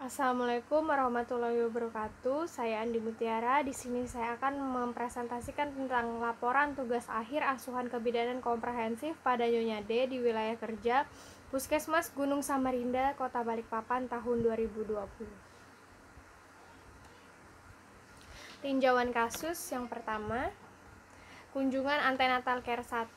Assalamualaikum warahmatullahi wabarakatuh. Saya Andi Mutiara. Di sini saya akan mempresentasikan tentang laporan tugas akhir asuhan kebidanan komprehensif pada Nyonya D di wilayah kerja Puskesmas Gunung Samarinda, Kota Balikpapan tahun 2020. Tinjauan kasus yang pertama, kunjungan antenatal care 1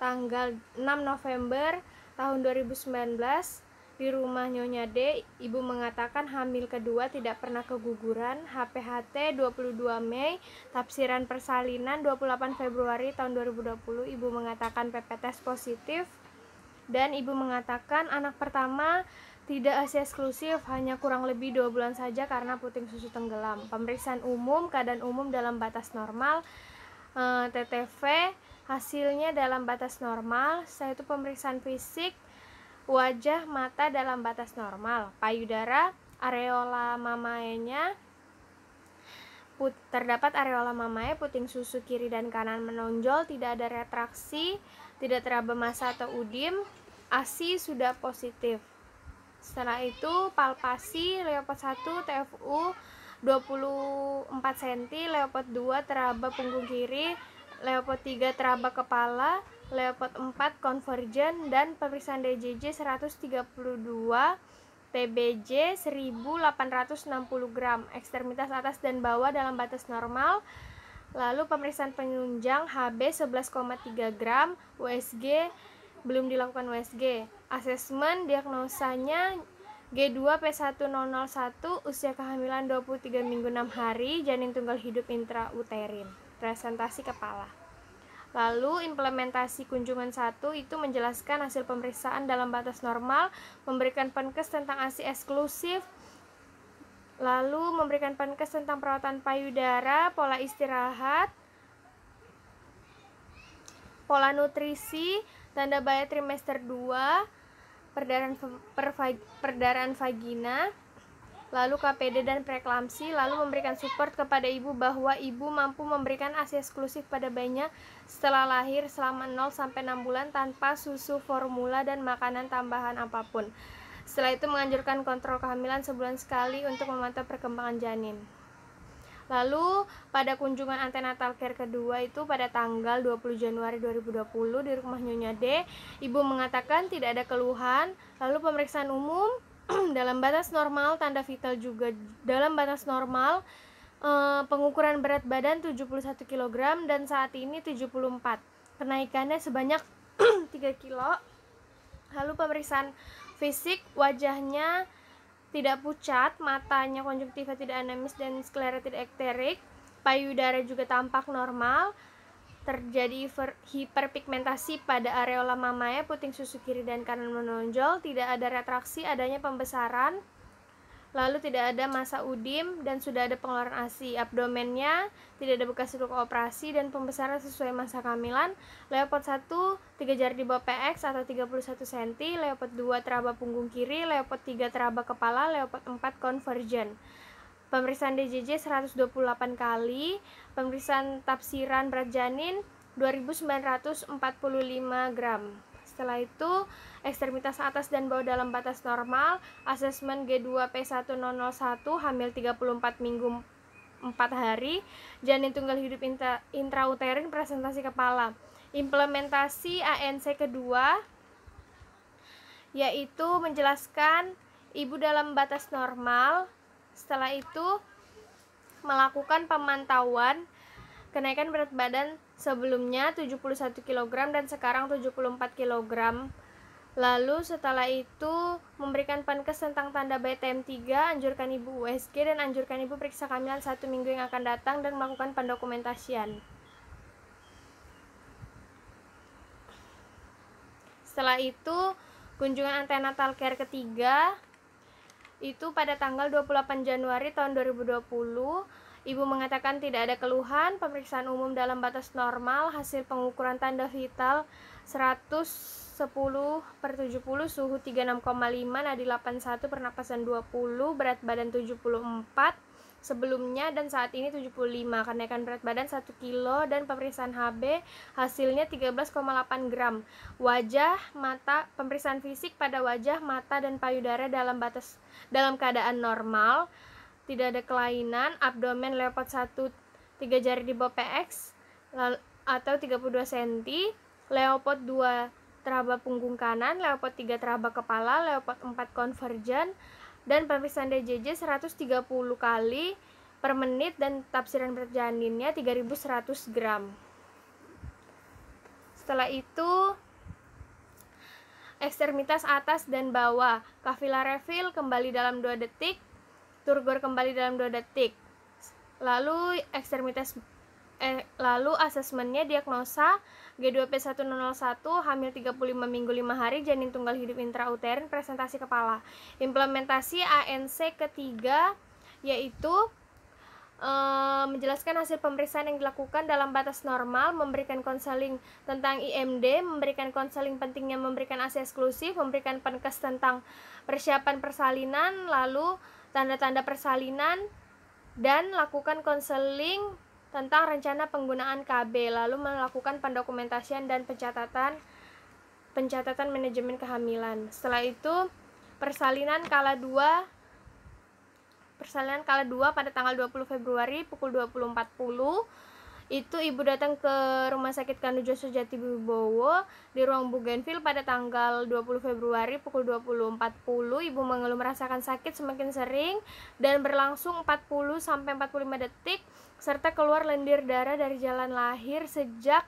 tanggal 6 November tahun 2019 di rumah Nyonya D. Ibu mengatakan hamil kedua, tidak pernah keguguran. HPHT 22 Mei, tafsiran persalinan 28 Februari tahun 2020. Ibu mengatakan PP tes positif dan ibu mengatakan anak pertama tidak ASI eksklusif, hanya kurang lebih 2 bulan saja karena puting susu tenggelam. Pemeriksaan umum, keadaan umum dalam batas normal. TTV hasilnya dalam batas normal. Setelah itu pemeriksaan fisik, wajah, mata dalam batas normal. Payudara, areola mamaenya terdapat areola mamae, puting susu kiri dan kanan menonjol, tidak ada retraksi, tidak teraba massa atau udim. ASI sudah positif. Setelah itu palpasi Leopard 1 TFU 24 cm, Leopard 2 teraba punggung kiri, Leopard 3 teraba kepala, Leopard 4 convergen, dan pemeriksaan DJJ 132, TBJ 1860 gram, ekstremitas atas dan bawah dalam batas normal. Lalu pemeriksaan penunjang HB 11,3 gram, USG belum dilakukan USG. Asesmen diagnosanya G2P1001, usia kehamilan 23 minggu 6 hari, janin tunggal hidup intrauterin. Presentasi kepala. Lalu implementasi kunjungan 1 itu menjelaskan hasil pemeriksaan dalam batas normal, memberikan penkes tentang ASI eksklusif, lalu memberikan penkes tentang perawatan payudara, pola istirahat, pola nutrisi, tanda bahaya trimester 2, perdarahan vagina, lalu KPD dan preeklamsi, lalu memberikan support kepada ibu bahwa ibu mampu memberikan ASI eksklusif pada bayinya setelah lahir selama 0-6 bulan tanpa susu formula dan makanan tambahan apapun. Setelah itu menganjurkan kontrol kehamilan sebulan sekali untuk memantau perkembangan janin. Lalu pada kunjungan antenatal care kedua itu pada tanggal 20 Januari 2020 di rumah Nyonya D, ibu mengatakan tidak ada keluhan. Lalu pemeriksaan umum dalam batas normal, tanda vital juga dalam batas normal, pengukuran berat badan 71 kg dan saat ini 74, kenaikannya sebanyak 3 kilo. Lalu pemeriksaan fisik, wajahnya tidak pucat, matanya konjungtiva tidak anemis dan sklera tidak ekterik, payudara juga tampak normal, terjadi hiperpigmentasi pada areola mamae, puting susu kiri dan kanan menonjol, tidak ada retraksi, adanya pembesaran, lalu tidak ada massa udim dan sudah ada pengeluaran ASI. Abdomennya tidak ada bekas luka operasi dan pembesaran sesuai masa kehamilan. Leopard 1 3 jari di bawah PX atau 31 cm, Leopard 2 teraba punggung kiri, Leopard 3 teraba kepala, Leopard 4 convergen. Pemeriksaan DJJ 128 kali, pemeriksaan tafsiran berat janin 2945 gram. Setelah itu ekstremitas atas dan bawah dalam batas normal. Asesmen G2P1001, hamil 34 minggu 4 hari, janin tunggal hidup intrauterin. Presentasi kepala. Implementasi ANC kedua yaitu menjelaskan ibu dalam batas normal. Setelah itu melakukan pemantauan kenaikan berat badan, sebelumnya 71 kg dan sekarang 74 kg. Lalu setelah itu memberikan penkes tentang tanda bahaya TM3, anjurkan ibu USG dan anjurkan ibu periksa kehamilan 1 minggu yang akan datang dan melakukan pendokumentasian. Setelah itu kunjungan antenatal care ketiga itu pada tanggal 28 Januari tahun 2020. Ibu mengatakan tidak ada keluhan, pemeriksaan umum dalam batas normal, hasil pengukuran tanda vital 110/70, suhu 36,5, nadi 81, pernapasan 20, berat badan 74, sebelumnya dan saat ini 75. Kenaikan berat badan 1 kilo dan pemeriksaan HB hasilnya 13,8 gram. Wajah, mata, pemeriksaan fisik pada wajah, mata, dan payudara dalam keadaan normal. Tidak ada kelainan. Abdomen leopard 1 3 jari di bawah PX atau 32 cm. Leopard 2 teraba punggung kanan, leopard 3 teraba kepala, leopard 4 konvergen, dan pemeriksaan DJJ 130 kali per menit dan tafsiran berat janinnya 3100 gram. Setelah itu ekstremitas atas dan bawah, cavilla reveal kembali dalam 2 detik, turgor kembali dalam 2 detik. Lalu asesmennya diagnosa G2P1001, hamil 35 minggu 5 hari, janin tunggal hidup intrauterin, presentasi kepala. Implementasi ANC ketiga yaitu menjelaskan hasil pemeriksaan yang dilakukan dalam batas normal, memberikan konseling tentang IMD, memberikan konseling pentingnya memberikan ASI eksklusif, memberikan penkes tentang persiapan persalinan, lalu tanda-tanda persalinan, dan lakukan konseling tentang rencana penggunaan KB, lalu melakukan pendokumentasian dan pencatatan manajemen kehamilan. Setelah itu persalinan kala 2 pada tanggal 20 Februari pukul 20.40. Itu ibu datang ke Rumah Sakit Kanujoso Jatiwibowo di ruang Bougainville pada tanggal 20 Februari pukul 20.40. Ibu mengeluh merasakan sakit semakin sering dan berlangsung 40 sampai 45 detik serta keluar lendir darah dari jalan lahir sejak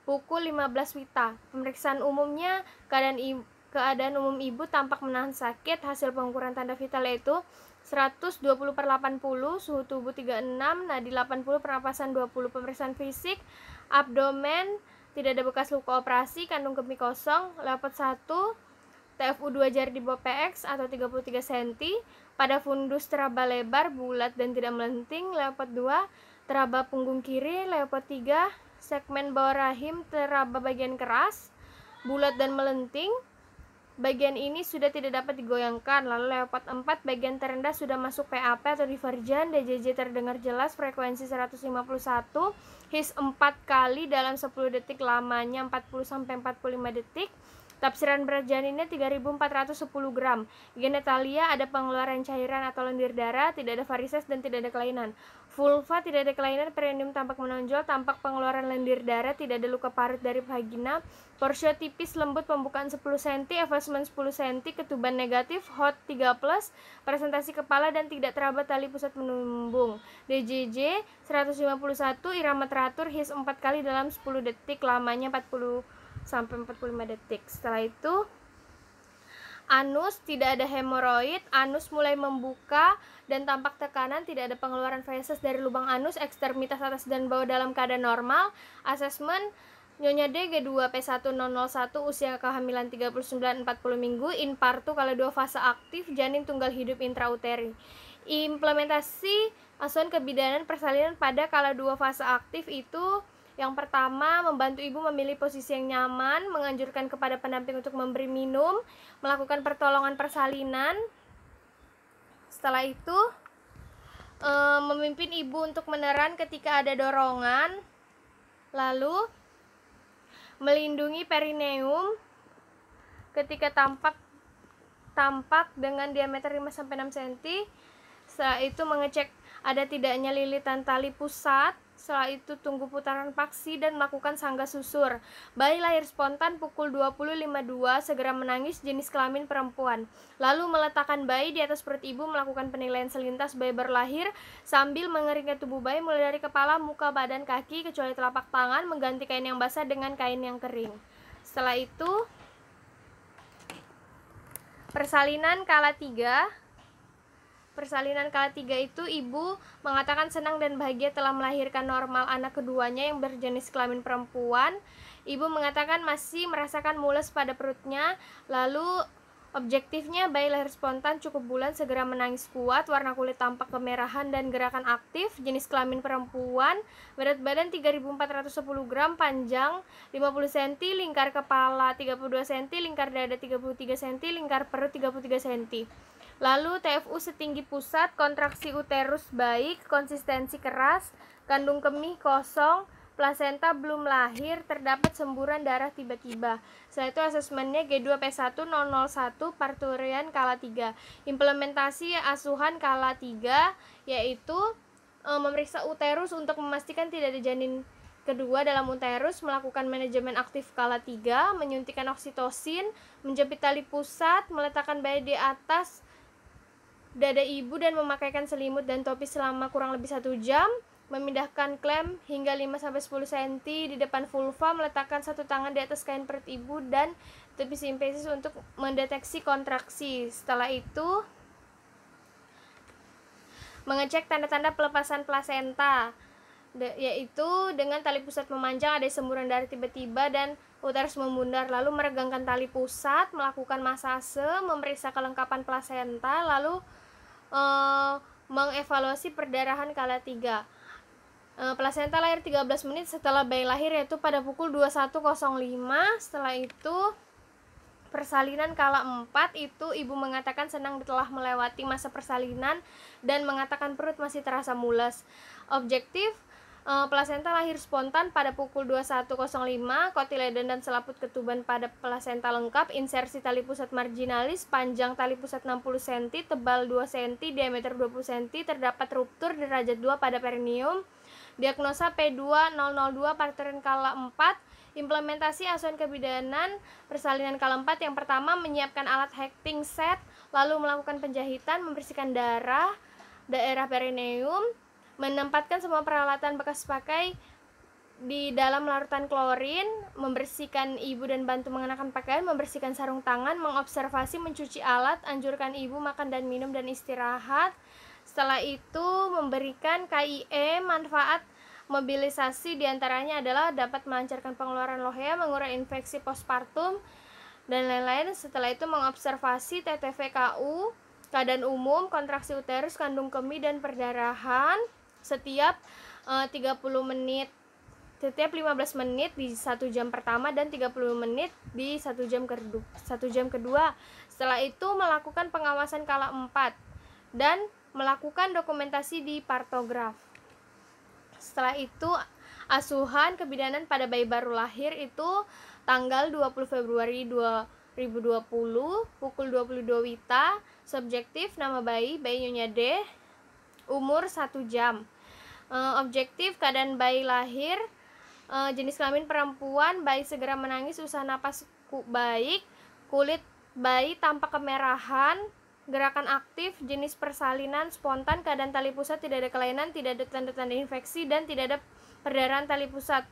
pukul 15 WITA. Pemeriksaan umumnya keadaan umum ibu tampak menahan sakit. Hasil pengukuran tanda vital yaitu 120/80, suhu tubuh 36, nadi 80, pernapasan 20. Pemeriksaan fisik, abdomen tidak ada bekas luka operasi, kandung kemih kosong, leopard 1, TFU 2 jari di bawah PX atau 33 cm, pada fundus teraba lebar, bulat dan tidak melenting. Leopard 2, teraba punggung kiri. Leopard 3, segmen bawah rahim teraba bagian keras, bulat dan melenting. Bagian ini sudah tidak dapat digoyangkan. Lalu leopard 4, bagian terendah sudah masuk PAP atau divergen. DJJ terdengar jelas, frekuensi 151, his 4 kali dalam 10 detik, lamanya 40 sampai 45 detik. Tafsiran berat janinnya 3410 gram. Genitalia ada pengeluaran cairan atau lendir darah, tidak ada varises dan tidak ada kelainan. Vulva tidak ada kelainan, perineum tampak menonjol, tampak pengeluaran lendir darah, tidak ada luka parut dari vagina. Porsio tipis lembut, pembukaan 10 cm, effacement 10 cm, ketuban negatif, hot 3+, presentasi kepala dan tidak teraba tali pusat menumbung. DJJ 151, irama teratur, his 4 kali dalam 10 detik, lamanya 40 sampai 45 detik. Setelah itu anus tidak ada hemoroid, anus mulai membuka dan tampak tekanan, tidak ada pengeluaran feses dari lubang anus, ekstremitas atas dan bawah dalam keadaan normal. Asesmen Nyonya D G2P1001, usia kehamilan 39-40 minggu, infartu kala 2 fase aktif, janin tunggal hidup intrauteri. Implementasi asuhan kebidanan persalinan pada kala 2 fase aktif itu yang pertama, membantu ibu memilih posisi yang nyaman, menganjurkan kepada pendamping untuk memberi minum, melakukan pertolongan persalinan. Setelah itu, memimpin ibu untuk meneran ketika ada dorongan. Lalu, melindungi perineum ketika tampak dengan diameter 5-6 cm. Setelah itu, mengecek ada tidaknya lilitan tali pusat. Setelah itu tunggu putaran paksi dan melakukan sangga susur. Bayi lahir spontan pukul 20.52, segera menangis, jenis kelamin perempuan. Lalu meletakkan bayi di atas perut ibu, melakukan penilaian selintas bayi berlahir sambil mengeringkan tubuh bayi mulai dari kepala, muka, badan, kaki, kecuali telapak tangan, mengganti kain yang basah dengan kain yang kering. Setelah itu persalinan kala 3. Persalinan kala 3 itu ibu mengatakan senang dan bahagia telah melahirkan normal anak keduanya yang berjenis kelamin perempuan. Ibu mengatakan masih merasakan mules pada perutnya. Lalu objektifnya bayi lahir spontan cukup bulan, segera menangis kuat, warna kulit tampak kemerahan dan gerakan aktif, jenis kelamin perempuan, berat badan 3410 gram, panjang 50 cm, lingkar kepala 32 cm, lingkar dada 33 cm, lingkar perut 33 cm. Lalu TFU setinggi pusat, kontraksi uterus baik, konsistensi keras, kandung kemih kosong, plasenta belum lahir, terdapat semburan darah tiba-tiba. Setelah itu asesmennya G2P1001 parturian kala 3. Implementasi asuhan kala 3 yaitu memeriksa uterus untuk memastikan tidak ada janin kedua dalam uterus, melakukan manajemen aktif kala 3, menyuntikkan oksitosin, menjepit tali pusat, meletakkan bayi di atas dada ibu dan memakaikan selimut dan topi selama kurang lebih 1 jam, memindahkan klem hingga 5-10 cm di depan vulva, meletakkan satu tangan di atas kain perut ibu dan tepi simpesis untuk mendeteksi kontraksi. Setelah itu mengecek tanda-tanda pelepasan plasenta, yaitu dengan tali pusat memanjang, ada semburan darah tiba-tiba dan uterus membundar. Lalu meregangkan tali pusat, melakukan masase, memeriksa kelengkapan plasenta, lalu mengevaluasi perdarahan kala 3. Plasenta lahir 13 menit setelah bayi lahir, yaitu pada pukul 21.05. Setelah itu persalinan kala 4, itu ibu mengatakan senang telah melewati masa persalinan dan mengatakan perut masih terasa mules. Objektif, plasenta lahir spontan pada pukul 21.05, kotileden dan selaput ketuban pada plasenta lengkap, insersi tali pusat marginalis, panjang tali pusat 60 cm, tebal 2 cm, diameter 20 cm, terdapat ruptur derajat 2 pada perineum. Diagnosa P2002 parturian kala 4. Implementasi asuhan kebidanan persalinan kala 4, yang pertama menyiapkan alat Hecting set, lalu melakukan penjahitan, membersihkan daerah perineum, menempatkan semua peralatan bekas pakai di dalam larutan klorin, membersihkan ibu dan bantu mengenakan pakaian, membersihkan sarung tangan, mengobservasi, mencuci alat, anjurkan ibu makan dan minum dan istirahat. Setelah itu memberikan KIE. Manfaat mobilisasi diantaranya adalah dapat melancarkan pengeluaran lohea, mengurai infeksi postpartum dan lain-lain. Setelah itu mengobservasi TTV-KU, keadaan umum, kontraksi uterus, kandung kemih dan perdarahan setiap 30 menit, setiap 15 menit di 1 jam pertama dan 30 menit di 1 jam kedua. Setelah itu melakukan pengawasan kala 4 dan melakukan dokumentasi di partograf. Setelah itu asuhan kebidanan pada bayi baru lahir, itu tanggal 20 Februari 2020 pukul 22 WITA. Subjektif, nama bayi Nyonya D, umur 1 jam. Objektif, keadaan bayi lahir, jenis kelamin perempuan, bayi segera menangis, usaha napas baik, kulit bayi tampak kemerahan, gerakan aktif, jenis persalinan spontan, keadaan tali pusat tidak ada kelainan, tidak ada tanda-tanda infeksi dan tidak ada perdarahan tali pusat.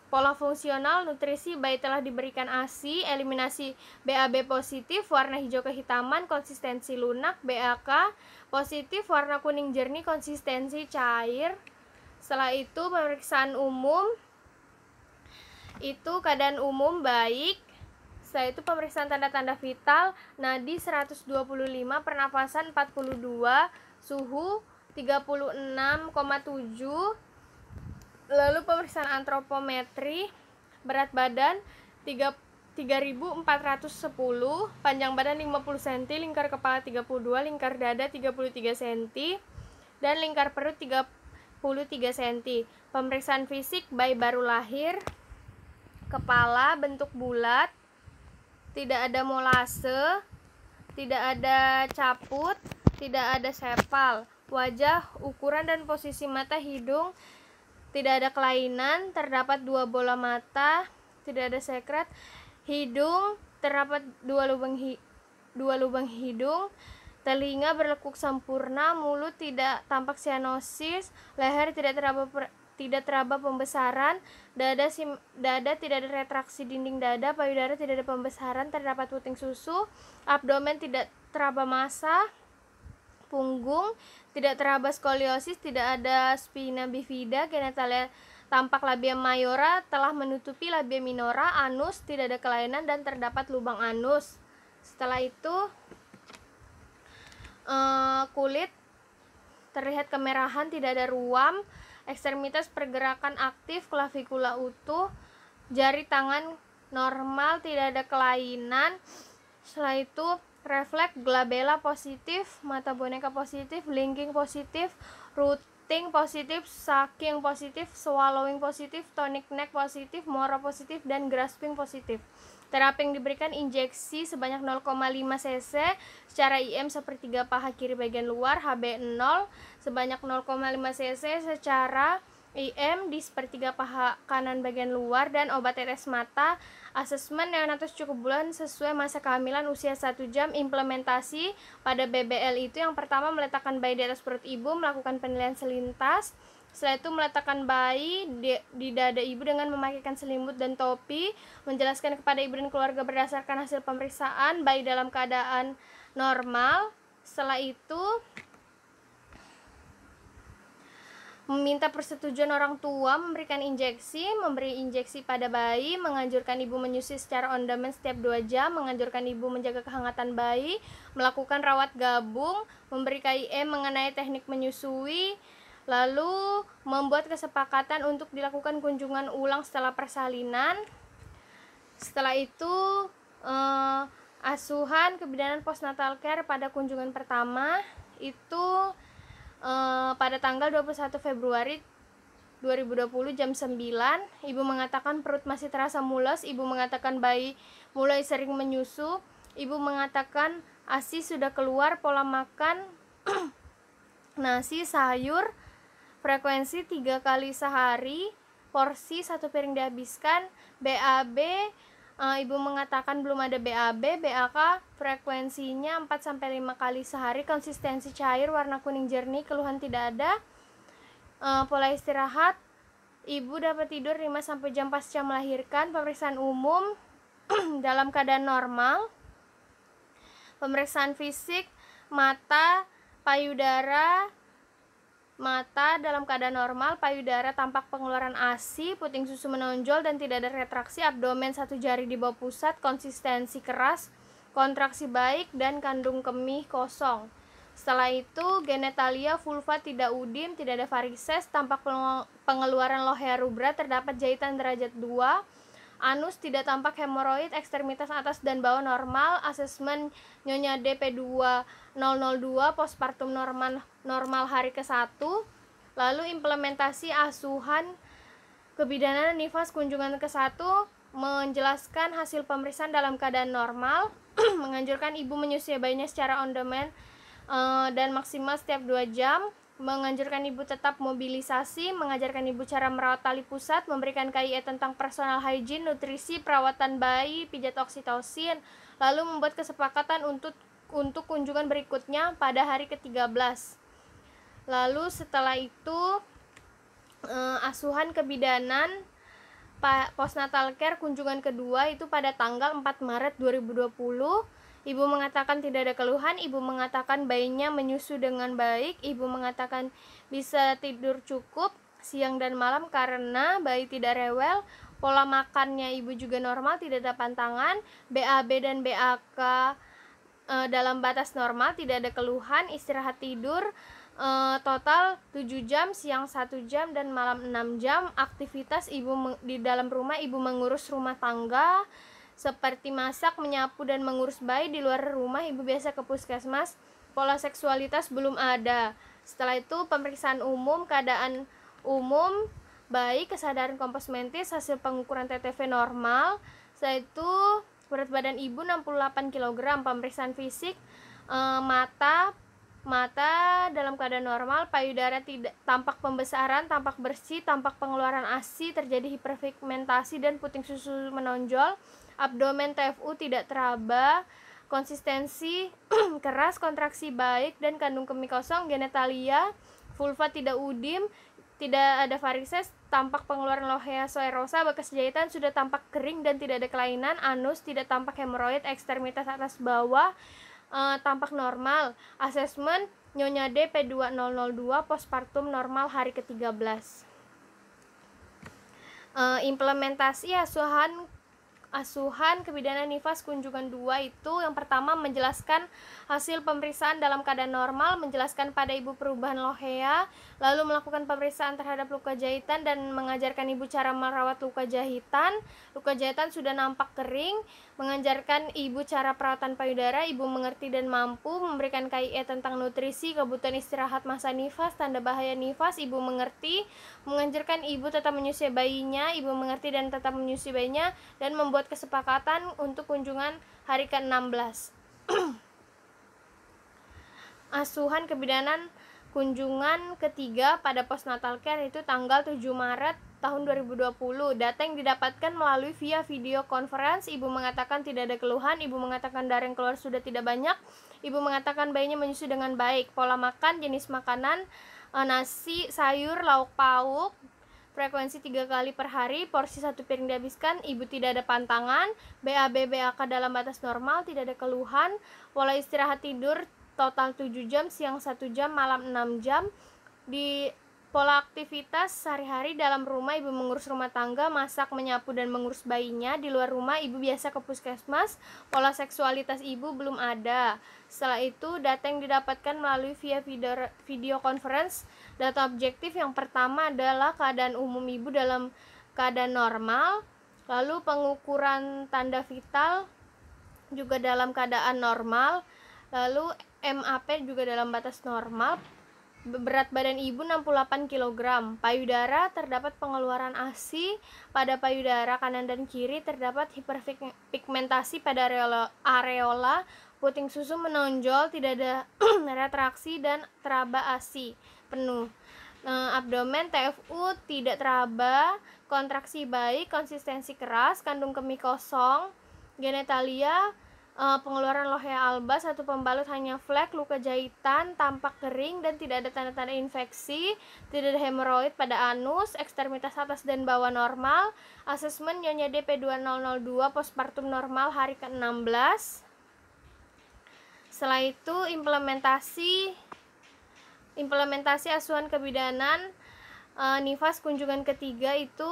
Pola fungsional, nutrisi, bayi telah diberikan ASI, eliminasi BAB positif, warna hijau kehitaman, konsistensi lunak, BAK positif, warna kuning jernih, konsistensi cair. Setelah itu pemeriksaan umum, itu keadaan umum baik. Setelah itu pemeriksaan tanda-tanda vital, nadi 125, pernafasan 42, suhu 36,7. Lalu pemeriksaan antropometri, berat badan 3.410, panjang badan 50 cm, lingkar kepala 32, lingkar dada 33 cm, dan lingkar perut 33 cm. Pemeriksaan fisik bayi baru lahir, kepala bentuk bulat, tidak ada molase, tidak ada caput, tidak ada sepal. Wajah, ukuran dan posisi mata, hidung tidak ada kelainan, terdapat 2 bola mata, tidak ada sekret. Hidung terdapat 2 lubang hidung, telinga berlekuk sempurna, mulut tidak tampak sianosis, leher tidak teraba pembesaran, dada tidak ada retraksi dinding dada, payudara tidak ada pembesaran, terdapat puting susu, abdomen tidak teraba massa, punggung tidak teraba skoliosis, tidak ada spina bifida, genitalia tampak labia mayora telah menutupi labia minora, anus tidak ada kelainan dan terdapat lubang anus. Setelah itu kulit terlihat kemerahan, tidak ada ruam, ekstremitas pergerakan aktif, klavikula utuh, jari tangan normal, tidak ada kelainan. Setelah itu refleks, glabella positif, mata boneka positif, blinking positif, rooting positif, sucking positif, swallowing positif, tonic neck positif, moro positif, dan grasping positif. Terapi yang diberikan injeksi sebanyak 0,5 cc secara IM sepertiga paha kiri bagian luar, HB0 sebanyak 0,5 cc secara IM di sepertiga paha kanan bagian luar, dan obat tetes mata. Asesmen neonatus cukup bulan sesuai masa kehamilan usia 1 jam. Implementasi pada BBL itu yang pertama meletakkan bayi di atas perut ibu, melakukan penilaian selintas. Setelah itu meletakkan bayi di dada ibu dengan memakaikan selimut dan topi, menjelaskan kepada ibu dan keluarga berdasarkan hasil pemeriksaan bayi dalam keadaan normal. Setelah itu meminta persetujuan orang tua memberikan injeksi, memberi injeksi pada bayi, menganjurkan ibu menyusui secara on demand setiap 2 jam, menganjurkan ibu menjaga kehangatan bayi, melakukan rawat gabung, memberi KIM mengenai teknik menyusui, lalu membuat kesepakatan untuk dilakukan kunjungan ulang setelah persalinan. Setelah itu asuhan kebidanan postnatal care pada kunjungan pertama itu pada tanggal 21 Februari 2020 jam 9. Ibu mengatakan perut masih terasa mules, ibu mengatakan bayi mulai sering menyusu, ibu mengatakan ASI sudah keluar, pola makan nasi, sayur, frekuensi 3 kali sehari, porsi 1 piring dihabiskan. BAB, ibu mengatakan belum ada BAB. BAK frekuensinya 4-5 kali sehari, konsistensi cair, warna kuning jernih, keluhan tidak ada. Pola istirahat, ibu dapat tidur 5 jam pasca melahirkan. Pemeriksaan umum dalam keadaan normal. Pemeriksaan fisik, mata, payudara, mata dalam keadaan normal, payudara tampak pengeluaran ASI, puting susu menonjol dan tidak ada retraksi, abdomen 1 jari di bawah pusat, konsistensi keras, kontraksi baik, dan kandung kemih kosong. Setelah itu genitalia, vulva tidak udim, tidak ada varises, tampak pengeluaran lohea rubra, terdapat jahitan derajat 2, anus tidak tampak hemoroid, ekstremitas atas dan bawah normal. Asesmen Nyonya DP2002 postpartum normal hari ke-1. Lalu implementasi asuhan kebidanan nifas kunjungan ke-1 menjelaskan hasil pemeriksaan dalam keadaan normal, menganjurkan ibu menyusui bayinya secara on demand dan maksimal setiap 2 jam, menganjurkan ibu tetap mobilisasi, mengajarkan ibu cara merawat tali pusat, memberikan KIE tentang personal hygiene, nutrisi, perawatan bayi, pijat oksitosin, lalu membuat kesepakatan untuk kunjungan berikutnya pada hari ke-13. Lalu setelah itu asuhan kebidanan postnatal care kunjungan kedua itu pada tanggal 4 Maret 2020. Ibu mengatakan tidak ada keluhan, ibu mengatakan bayinya menyusu dengan baik, ibu mengatakan bisa tidur cukup siang dan malam karena bayi tidak rewel, pola makannya ibu juga normal, tidak ada pantangan, BAB dan BAK dalam batas normal, tidak ada keluhan, istirahat tidur total 7 jam, siang 1 jam dan malam 6 jam. Aktivitas ibu di dalam rumah, ibu mengurus rumah tangga seperti masak, menyapu, dan mengurus bayi. Di luar rumah ibu biasa ke puskesmas. Pola seksualitas belum ada. Setelah itu pemeriksaan umum, keadaan umum bayi, kesadaran kompas mentis, hasil pengukuran TTV normal. Setelah itu berat badan ibu 68 kg. Pemeriksaan fisik, mata dalam keadaan normal, payudara tidak tampak pembesaran, tampak bersih, tampak pengeluaran ASI, terjadi hiperpigmentasi dan puting susu menonjol. Abdomen TFU tidak teraba, konsistensi keras, kontraksi baik, dan kandung kemih kosong. Genitalia, vulva tidak udim, tidak ada varises, tampak pengeluaran lohea soerosa, bekas jahitan sudah tampak kering dan tidak ada kelainan. Anus tidak tampak hemoroid, ekstremitas atas bawah tampak normal. Asesmen Nyonya DP2002 postpartum normal hari ke-13. Implementasi asuhan asuhan kebidanan nifas kunjungan 2 itu yang pertama menjelaskan hasil pemeriksaan dalam keadaan normal, menjelaskan pada ibu perubahan lohea, lalu melakukan pemeriksaan terhadap luka jahitan dan mengajarkan ibu cara merawat luka jahitan. Luka jahitan sudah nampak kering, mengajarkan ibu cara perawatan payudara, ibu mengerti dan mampu, memberikan KIE tentang nutrisi, kebutuhan istirahat masa nifas, tanda bahaya nifas, ibu mengerti, mengajarkan ibu tetap menyusui bayinya, ibu mengerti dan tetap menyusui bayinya, dan membuat kesepakatan untuk kunjungan hari ke-16. Asuhan kebidanan kunjungan ketiga pada postnatal care itu tanggal 7 Maret tahun 2020. Data yang didapatkan melalui via video conference, ibu mengatakan tidak ada keluhan, ibu mengatakan darah yang keluar sudah tidak banyak, ibu mengatakan bayinya menyusui dengan baik. Pola makan, jenis makanan, nasi, sayur, lauk pauk, frekuensi 3 kali per hari, porsi 1 piring dihabiskan, ibu tidak ada pantangan, BAB BAK dalam batas normal, tidak ada keluhan, pola istirahat tidur total 7 jam, siang 1 jam, malam 6 jam. Di pola aktivitas sehari-hari dalam rumah, ibu mengurus rumah tangga, masak, menyapu, dan mengurus bayinya. Di luar rumah, ibu biasa ke puskesmas. Pola seksualitas ibu belum ada. Setelah itu, data yang didapatkan melalui via video conference, data objektif yang pertama adalah keadaan umum ibu dalam keadaan normal, lalu pengukuran tanda vital juga dalam keadaan normal, lalu MAP juga dalam batas normal. Berat badan ibu 68 kg. Payudara terdapat pengeluaran ASI pada payudara kanan dan kiri, terdapat hiperpigmentasi pada areola, puting susu menonjol, tidak ada retraksi dan teraba ASI penuh. Abdomen TFU tidak teraba, kontraksi baik, konsistensi keras, kandung kemih kosong, genitalia pengeluaran lohea alba, satu pembalut hanya flek, luka jahitan, tampak kering dan tidak ada tanda-tanda infeksi, tidak ada hemoroid pada anus, ekstremitas atas dan bawah normal, asesmen Nyonya DP2002, postpartum normal hari ke-16. Setelah itu implementasi asuhan kebidanan nifas kunjungan ketiga itu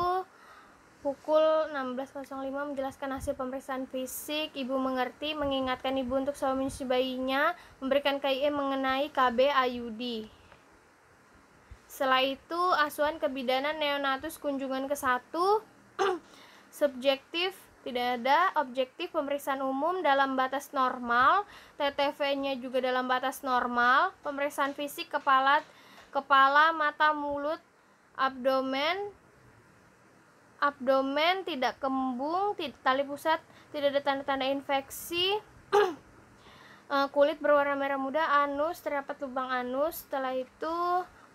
pukul 16.05 menjelaskan hasil pemeriksaan fisik, ibu mengerti, mengingatkan ibu untuk selalu menyusui bayinya, memberikan KIE mengenai KB IUD. Setelah itu asuhan kebidanan neonatus kunjungan ke-1 subjektif tidak ada, objektif pemeriksaan umum dalam batas normal, TTV-nya juga dalam batas normal, pemeriksaan fisik kepala, mata, mulut, abdomen tidak kembung, tali pusat tidak ada tanda-tanda infeksi, kulit berwarna merah muda, anus terdapat lubang anus. Setelah itu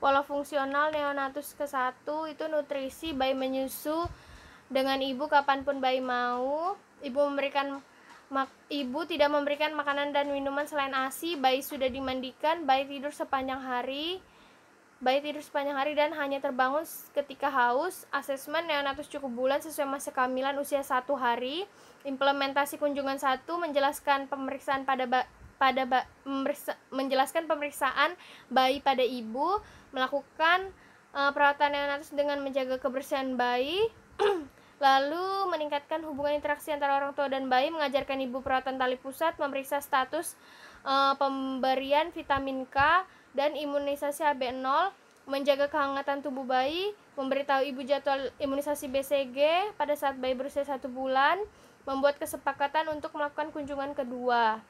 pola fungsional neonatus ke-1 itu nutrisi, bayi menyusu dengan ibu kapanpun bayi mau, ibu tidak memberikan makanan dan minuman selain ASI, bayi sudah dimandikan, bayi tidur sepanjang hari dan hanya terbangun ketika haus. Asesmen neonatus cukup bulan sesuai masa kehamilan usia 1 hari. Implementasi kunjungan 1 menjelaskan pemeriksaan menjelaskan pemeriksaan bayi pada ibu, melakukan perawatan neonatus dengan menjaga kebersihan bayi, lalu meningkatkan hubungan interaksi antara orang tua dan bayi, mengajarkan ibu perawatan tali pusat, memeriksa status pemberian vitamin K dan imunisasi HB0, menjaga kehangatan tubuh bayi, memberitahu ibu jadwal imunisasi BCG pada saat bayi berusia 1 bulan, membuat kesepakatan untuk melakukan kunjungan kedua.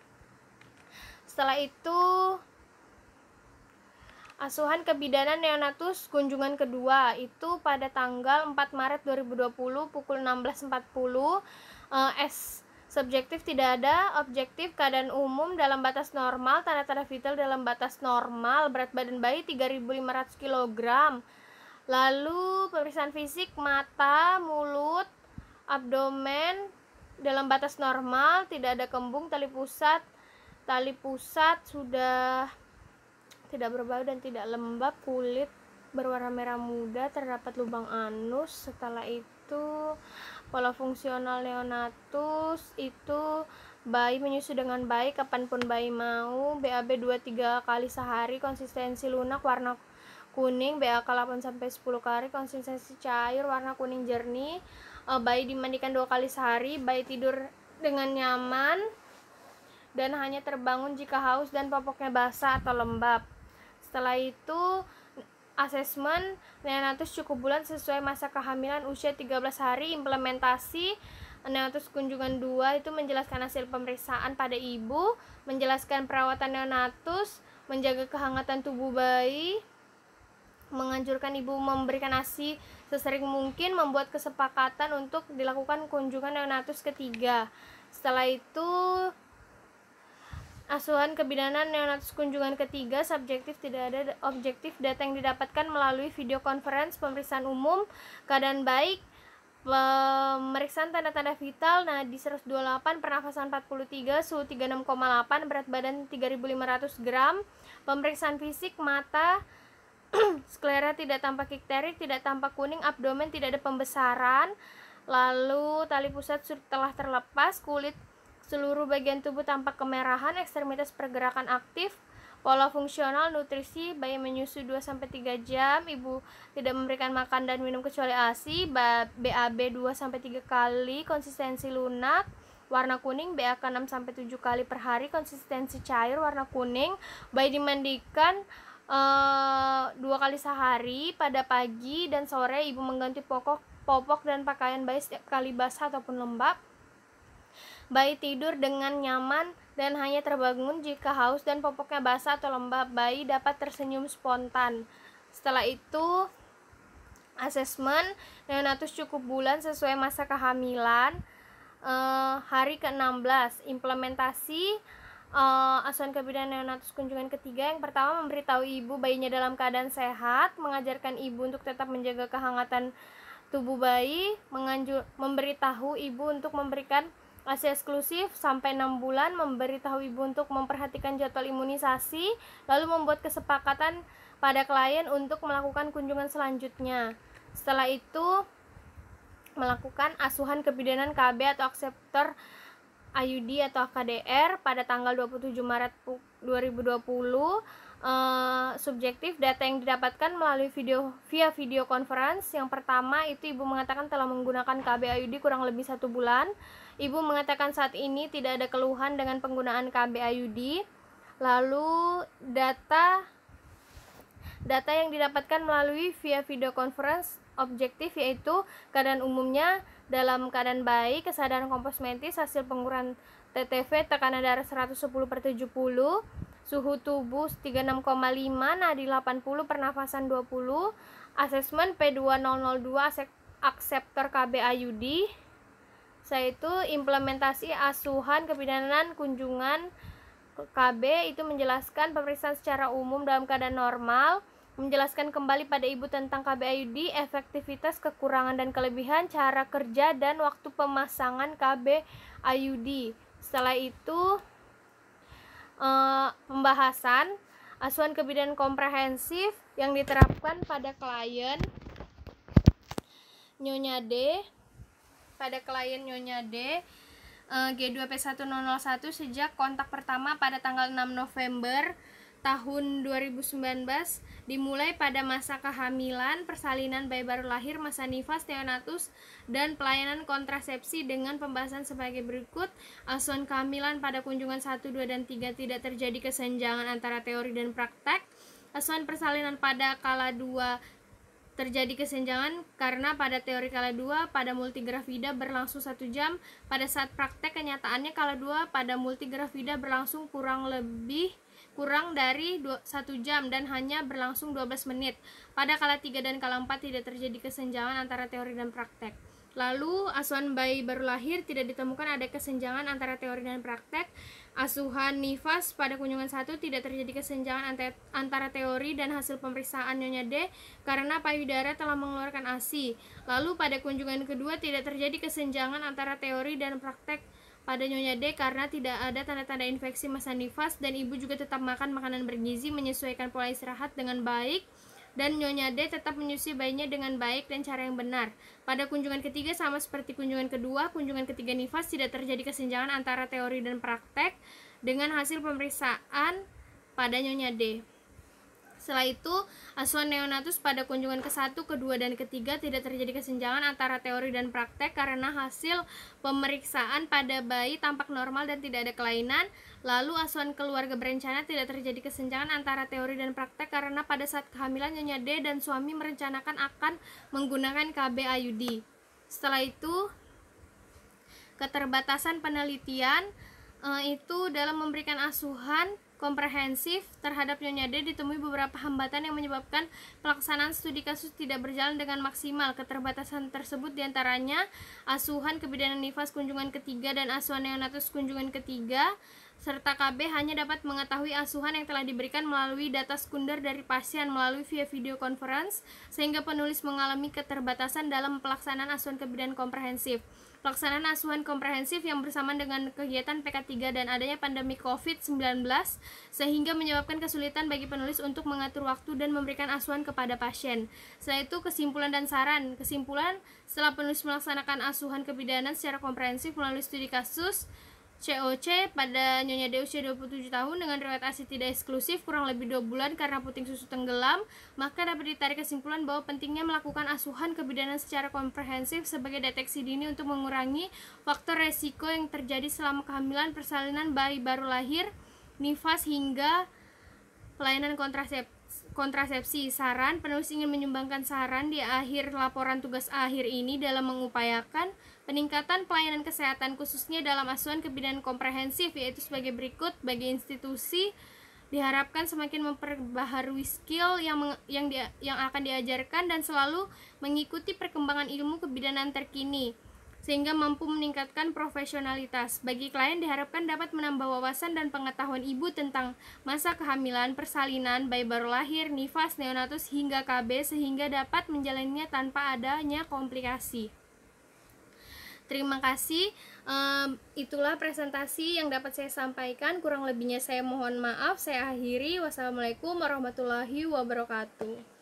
Setelah itu asuhan kebidanan neonatus kunjungan kedua itu pada tanggal 4 Maret 2020 pukul 16.40. Subjektif tidak ada, objektif keadaan umum dalam batas normal, tanda-tanda vital dalam batas normal, berat badan bayi 3.500 kg. Lalu pemeriksaan fisik mata, mulut, abdomen dalam batas normal, tidak ada kembung, tali pusat sudah tidak berbau dan tidak lembab, kulit berwarna merah muda, terdapat lubang anus. Setelah itu pola fungsional neonatus itu bayi menyusu dengan baik kapanpun bayi mau, BAB 2-3 kali sehari, konsistensi lunak warna kuning, BAK 8-10 kali, konsistensi cair warna kuning jernih, bayi dimandikan 2 kali sehari, bayi tidur dengan nyaman dan hanya terbangun jika haus dan popoknya basah atau lembab. Setelah itu asesmen neonatus cukup bulan sesuai masa kehamilan usia 13 hari. Implementasi neonatus kunjungan 2 itu menjelaskan hasil pemeriksaan pada ibu, menjelaskan perawatan neonatus, menjaga kehangatan tubuh bayi, menganjurkan ibu memberikan ASI sesering mungkin, membuat kesepakatan untuk dilakukan kunjungan neonatus ketiga. Setelah itu asuhan kebidanan neonatus kunjungan ketiga subjektif, tidak ada objektif. Data yang didapatkan melalui video conference, pemeriksaan umum, keadaan baik, pemeriksaan tanda-tanda vital, nadi 128, pernafasan 43, suhu 36,8, berat badan 3.500 gram, pemeriksaan fisik, mata, sklera tidak tampak ikterik, tidak tampak kuning, abdomen tidak ada pembesaran, lalu tali pusat telah terlepas, kulit seluruh bagian tubuh tampak kemerahan, ekstremitas pergerakan aktif, pola fungsional, nutrisi, bayi menyusu 2-3 jam, ibu tidak memberikan makan dan minum kecuali ASI, BAB 2-3 kali, konsistensi lunak, warna kuning, BAK 6-7 kali per hari, konsistensi cair, warna kuning, bayi dimandikan 2 kali sehari, pada pagi dan sore ibu mengganti popok dan pakaian bayi setiap kali basah ataupun lembab. Bayi tidur dengan nyaman dan hanya terbangun jika haus dan popoknya basah atau lembab. Bayi dapat tersenyum spontan. Setelah itu asesmen neonatus cukup bulan sesuai masa kehamilan, hari ke-16. Implementasi asuhan kebidanan neonatus kunjungan ketiga. Yang pertama, memberitahu ibu bayinya dalam keadaan sehat, mengajarkan ibu untuk tetap menjaga kehangatan tubuh bayi, memberitahu ibu untuk memberikan ASI eksklusif sampai 6 bulan, memberitahu ibu untuk memperhatikan jadwal imunisasi, lalu membuat kesepakatan pada klien untuk melakukan kunjungan selanjutnya. Setelah itu melakukan asuhan kebidanan KB atau akseptor IUD atau KDR pada tanggal 27 Maret 2020. Subjektif, data yang didapatkan melalui via video conference. Yang pertama itu ibu mengatakan telah menggunakan KB IUD kurang lebih 1 bulan. Ibu mengatakan saat ini tidak ada keluhan dengan penggunaan KB IUD. Lalu data yang didapatkan melalui via video conference objektif yaitu keadaan umumnya dalam keadaan baik, kesadaran kompos mentis, hasil pengukuran TTV, tekanan darah 110/70, suhu tubuh 36,5, nadi 80, pernafasan 20, asesmen P2002, akseptor KB IUD. Yaitu implementasi asuhan kebidanan kunjungan KB itu menjelaskan pemeriksaan secara umum dalam keadaan normal, menjelaskan kembali pada ibu tentang KB IUD, efektivitas, kekurangan dan kelebihan, cara kerja dan waktu pemasangan KB IUD. Setelah itu pembahasan asuhan kebidanan komprehensif yang diterapkan pada klien Nyonya D. G2P1001 sejak kontak pertama pada tanggal 6 November tahun 2019, dimulai pada masa kehamilan, persalinan bayi baru lahir, masa nifas, neonatus, dan pelayanan kontrasepsi dengan pembahasan sebagai berikut. Asuhan kehamilan pada kunjungan 1, 2, dan 3 tidak terjadi kesenjangan antara teori dan praktek. Asuhan persalinan pada kala 2 terjadi kesenjangan karena pada teori kala 2 pada multigravida berlangsung 1 jam, pada saat praktek kenyataannya kala 2 pada multigravida berlangsung kurang dari 1 jam dan hanya berlangsung 12 menit. Pada kala 3 dan kala 4 tidak terjadi kesenjangan antara teori dan praktek. Lalu asuhan bayi baru lahir tidak ditemukan ada kesenjangan antara teori dan praktek. Asuhan nifas pada kunjungan 1 tidak terjadi kesenjangan antara teori dan hasil pemeriksaan Nyonya D karena payudara telah mengeluarkan ASI. Lalu pada kunjungan kedua tidak terjadi kesenjangan antara teori dan praktek pada Nyonya D karena tidak ada tanda-tanda infeksi masa nifas dan ibu juga tetap makan makanan bergizi, menyesuaikan pola istirahat dengan baik, dan Nyonya D tetap menyusui bayinya dengan baik dan cara yang benar. Pada kunjungan ketiga sama seperti kunjungan kedua, kunjungan ketiga nifas tidak terjadi kesenjangan antara teori dan praktek dengan hasil pemeriksaan pada Nyonya D. Setelah itu, asuhan neonatus pada kunjungan ke-1, ke-2, dan ke-3 tidak terjadi kesenjangan antara teori dan praktek karena hasil pemeriksaan pada bayi tampak normal dan tidak ada kelainan. Lalu, asuhan keluarga berencana tidak terjadi kesenjangan antara teori dan praktek karena pada saat kehamilan Nyonya D dan suami merencanakan akan menggunakan KB IUD. Setelah itu, keterbatasan penelitian itu dalam memberikan asuhan komprehensif terhadap Nyonya D ditemui beberapa hambatan yang menyebabkan pelaksanaan studi kasus tidak berjalan dengan maksimal. Keterbatasan tersebut diantaranya asuhan kebidanan nifas kunjungan ketiga dan asuhan neonatus kunjungan ketiga, serta KB hanya dapat mengetahui asuhan yang telah diberikan melalui data sekunder dari pasien melalui via video conference, sehingga penulis mengalami keterbatasan dalam pelaksanaan asuhan kebidanan komprehensif. Pelaksanaan asuhan komprehensif yang bersamaan dengan kegiatan PK3 dan adanya pandemi COVID-19 sehingga menyebabkan kesulitan bagi penulis untuk mengatur waktu dan memberikan asuhan kepada pasien. Setelah itu, kesimpulan dan saran. Kesimpulan, setelah penulis melaksanakan asuhan kebidanan secara komprehensif melalui studi kasus COC pada Nyonya D usia 27 tahun dengan riwayat ASI tidak eksklusif kurang lebih 2 bulan karena puting susu tenggelam, maka dapat ditarik kesimpulan bahwa pentingnya melakukan asuhan kebidanan secara komprehensif sebagai deteksi dini untuk mengurangi faktor resiko yang terjadi selama kehamilan, persalinan bayi baru lahir, nifas hingga pelayanan kontrasepsi. Saran, penulis ingin menyumbangkan saran di akhir laporan tugas akhir ini dalam mengupayakan peningkatan pelayanan kesehatan khususnya dalam asuhan kebidanan komprehensif, yaitu sebagai berikut. Bagi institusi diharapkan semakin memperbaharui skill yang akan diajarkan dan selalu mengikuti perkembangan ilmu kebidanan terkini sehingga mampu meningkatkan profesionalitas. Bagi klien diharapkan dapat menambah wawasan dan pengetahuan ibu tentang masa kehamilan, persalinan, bayi baru lahir, nifas, neonatus hingga KB sehingga dapat menjalaninya tanpa adanya komplikasi. Terima kasih. Itulah presentasi yang dapat saya sampaikan. Kurang lebihnya saya mohon maaf. Saya akhiri. Wassalamualaikum warahmatullahi wabarakatuh.